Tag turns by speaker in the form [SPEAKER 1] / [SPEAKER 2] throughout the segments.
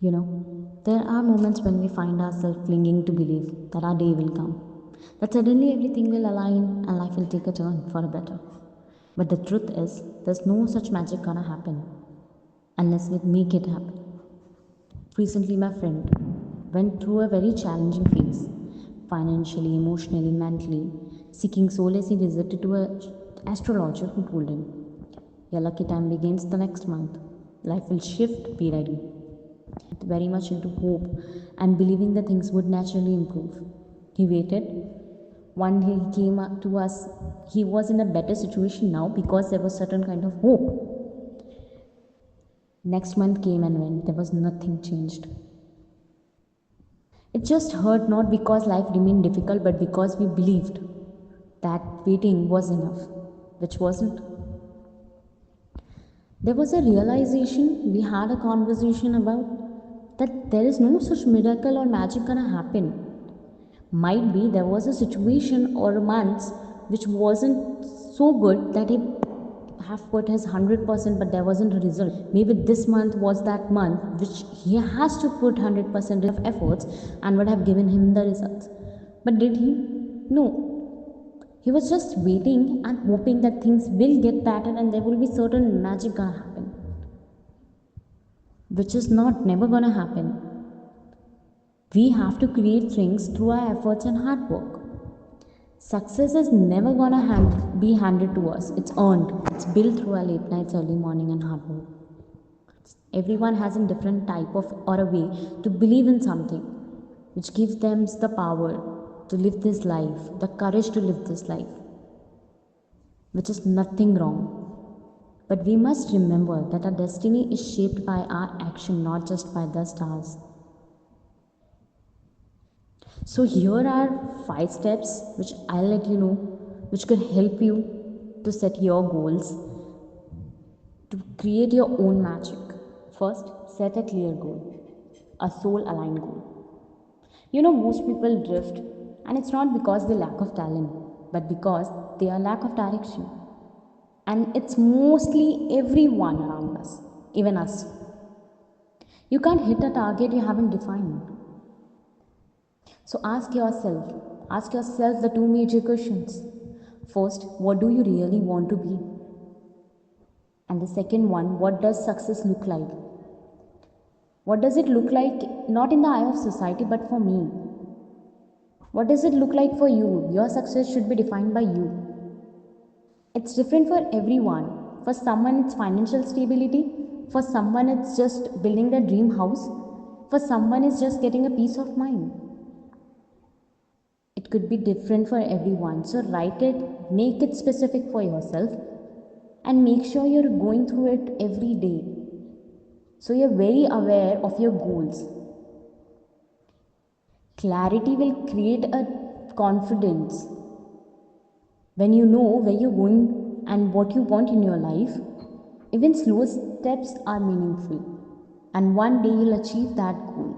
[SPEAKER 1] There are moments when we find ourselves clinging to believe that our day will come, that suddenly everything will align and life will take a turn for a better. But the truth is, there's no such magic gonna happen unless we make it happen. Recently, my friend went through a very challenging phase, financially, emotionally, mentally. Seeking solace, he visited to an astrologer who told him, "Your lucky time begins the next month. Life will shift, be ready." Very much into hope and believing that things would naturally improve. He waited. One day he came up to us. He was in a better situation now because there was certain kind of hope. Next month came and went. There was nothing changed. It just hurt not because life remained difficult, but because we believed that waiting was enough, which wasn't. There was a realization, we had a conversation about that there is no such miracle or magic gonna happen. Might be there was a situation or a month which wasn't so good that he have put his 100%, but there wasn't a result. Maybe this month was that month which he has to put 100% of efforts and would have given him the results. But did he? No. He was just waiting and hoping that things will get better and there will be certain magic gonna happen, which is not never gonna happen. We have to create things through our efforts and hard work. Success is never gonna be handed to us. It's earned. It's built through our late nights, early morning, and hard work. Everyone has a different type of or a way to believe in something, which gives them the power to live this life, the courage to live this life, which is nothing wrong. But we must remember that our destiny is shaped by our action, not just by the stars. So here are 5 steps which I'll let you know, which could help you to set your goals, to create your own magic. First, set a clear goal, a soul aligned goal. Most people drift, and it's not because they lack of talent, but because they are lack of direction. And it's mostly everyone around us, even us. You can't hit a target you haven't defined. So ask yourself the 2 major questions. First, what do you really want to be? And the second one, what does success look like? What does it look like, not in the eye of society, but for me? What does it look like for you? Your success should be defined by you. It's different for everyone. For someone, it's financial stability. For someone, it's just building their dream house. For someone, it's just getting a peace of mind. It could be different for everyone. So write it, make it specific for yourself, and make sure you're going through it every day. So you're very aware of your goals. Clarity will create a confidence. When you know where you're going and what you want in your life, even slow steps are meaningful. And one day you'll achieve that goal.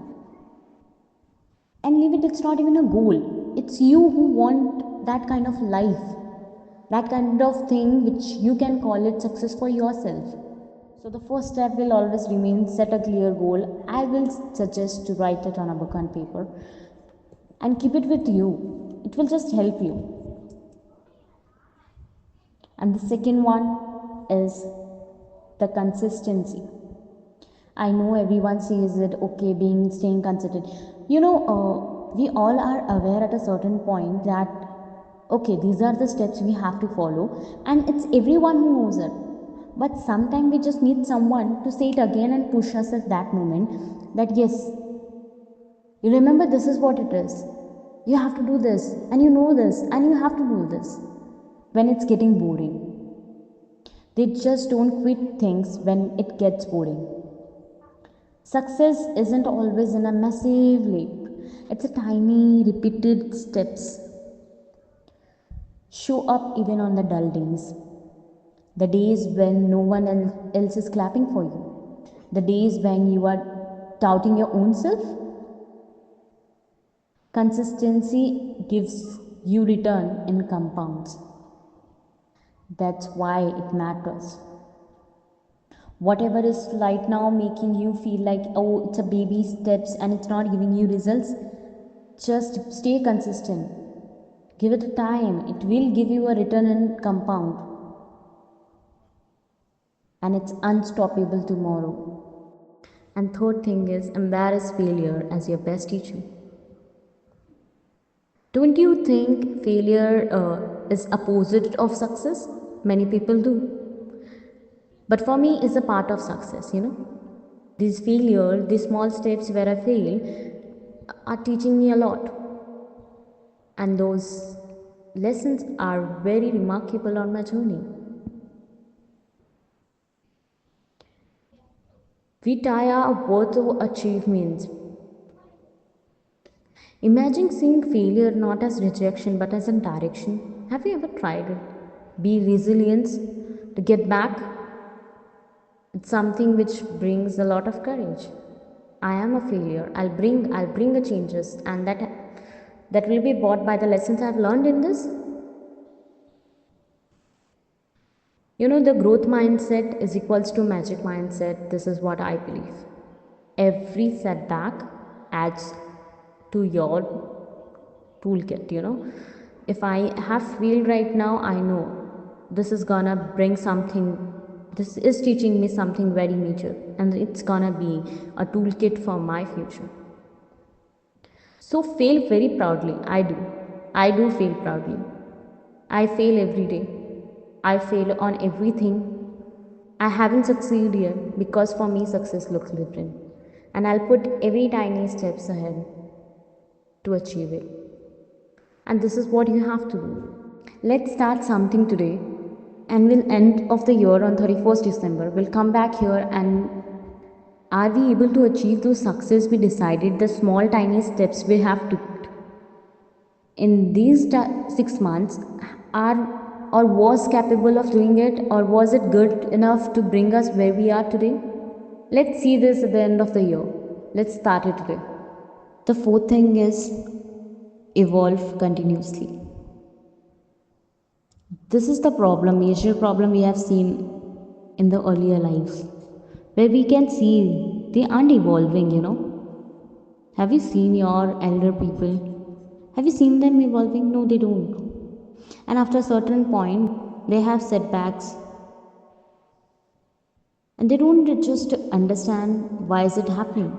[SPEAKER 1] And leave it, it's not even a goal. It's you who want that kind of life, that kind of thing which you can call it success for yourself. So the first step will always remain set a clear goal. I will suggest to write it on a book and paper and keep it with you. It will just help you. And the second one is the consistency. I know everyone says it, okay, staying consistent. We all are aware at a certain point that, okay, these are the steps we have to follow, and it's everyone who knows it. But sometimes we just need someone to say it again and push us at that moment that, yes, you remember this is what it is. You have to do this, and you know this, and you have to do this. When it's getting boring, they just don't quit things when it gets boring. Success isn't always in a massive leap. It's a tiny, repeated steps. Show up even on the dull days. The days when no one else is clapping for you. The days when you are doubting your own self. Consistency gives you return in compounds. That's why it matters. Whatever is right now making you feel like, oh, it's a baby steps and it's not giving you results, just stay consistent. Give it a time, it will give you a return in compound, and it's unstoppable tomorrow. And third thing is, embrace failure as your best teacher. Don't you think failure is opposite of success? Many people do. But for me, it's a part of success, you know. These failure, these small steps where I fail are teaching me a lot. And those lessons are very remarkable on my journey. We tie our worth to achievements. Imagine seeing failure not as rejection but as a direction. Have you ever tried it? Be resilient to get back. It's something which brings a lot of courage. I am a failure. I'll bring the changes, and that will be bought by the lessons I've learned in this. You know, the growth mindset is equals to magic mindset. This is what I believe. Every setback adds to your toolkit, you know. If I have failed right now, I know this is gonna bring something, this is teaching me something very major, and it's gonna be a toolkit for my future. So fail very proudly. I do fail proudly. I fail every day. I fail on everything. I haven't succeeded yet because for me success looks different, and I'll put every tiny steps ahead to achieve it. And this is what you have to do. Let's start something today, and we'll end of the year on 31st December. We'll come back here, and are we able to achieve those success we decided, the small tiny steps we have to in these 6 months are or was capable of doing it, or was it good enough to bring us where we are today? Let's see this at the end of the year. Let's start it today. The fourth thing is evolve continuously. This is the problem, major problem we have seen in the earlier lives, where we can see they aren't evolving, you know. Have you seen your elder people? Have you seen them evolving? No, they don't. And after a certain point, they have setbacks, and they don't just understand why is it happening.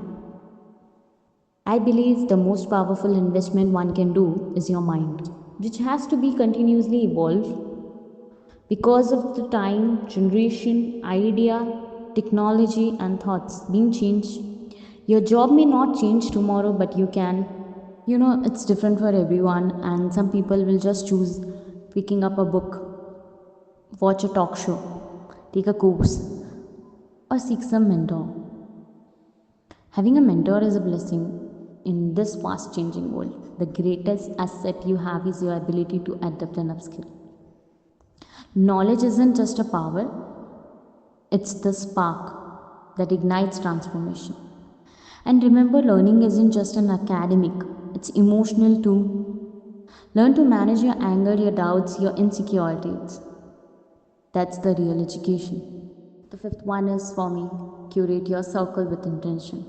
[SPEAKER 1] I believe the most powerful investment one can do is your mind, which has to be continuously evolved because of the time, generation, idea, technology, and thoughts being changed. Your job may not change tomorrow, but you can. You know, it's different for everyone, and some people will just choose picking up a book, watch a talk show, take a course, or seek some mentor. Having a mentor is a blessing in this fast changing world. The greatest asset you have is your ability to adapt and upskill. Knowledge isn't just a power, it's the spark that ignites transformation. And remember, learning isn't just an academic, it's emotional too. Learn to manage your anger, your doubts, your insecurities. That's the real education. The fifth one is for me, curate your circle with intention.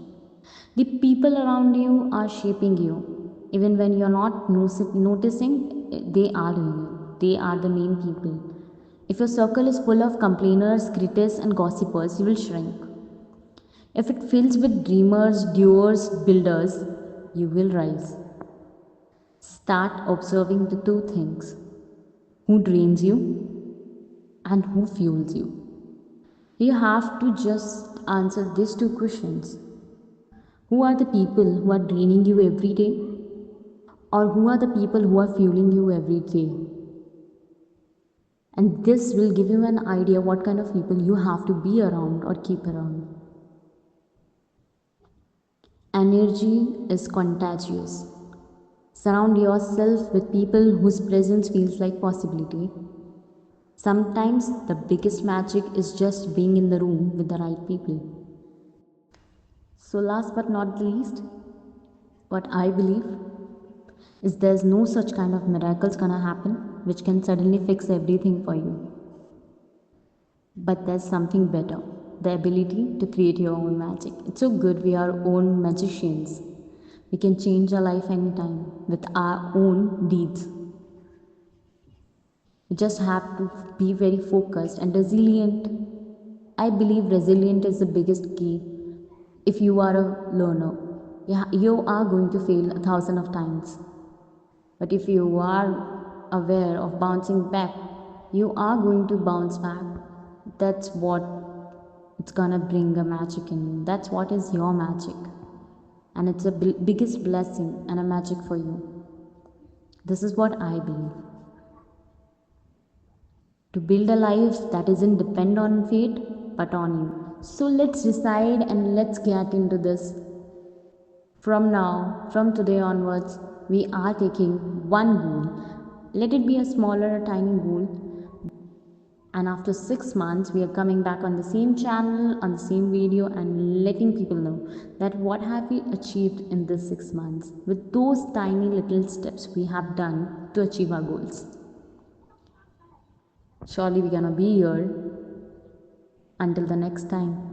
[SPEAKER 1] The people around you are shaping you. Even when you're not noticing, they are doing it. They are the main people. If your circle is full of complainers, critics, and gossipers, you will shrink. If it fills with dreamers, doers, builders, you will rise. Start observing the two things: who drains you and who fuels you. You have to just answer these two questions. Who are the people who are draining you every day? Or who are the people who are fueling you every day? And this will give you an idea what kind of people you have to be around or keep around. Energy is contagious. Surround yourself with people whose presence feels like possibility. Sometimes the biggest magic is just being in the room with the right people. So, last but not least, what I believe is there's no such kind of miracles gonna happen which can suddenly fix everything for you. But there's something better. the ability to create your own magic. It's so good we are own magicians. We can change our life anytime with our own deeds. You just have to be very focused and resilient. I believe resilient is the biggest key. If you are a learner, yeah, you are going to fail 1,000 of times. But if you are aware of bouncing back, you are going to bounce back. That's what it's gonna bring a magic in you. That's what is your magic. And it's a biggest blessing and a magic for you. This is what I believe. To build a life that isn't depend on fate but on you. So let's decide and let's get into this. From now, from today onwards, we are taking one goal. Let it be a smaller, a tiny goal. And after 6 months, we are coming back on the same channel, on the same video, and letting people know that what have we achieved in this 6 months with those tiny little steps we have done to achieve our goals. Surely we're gonna be here until the next time.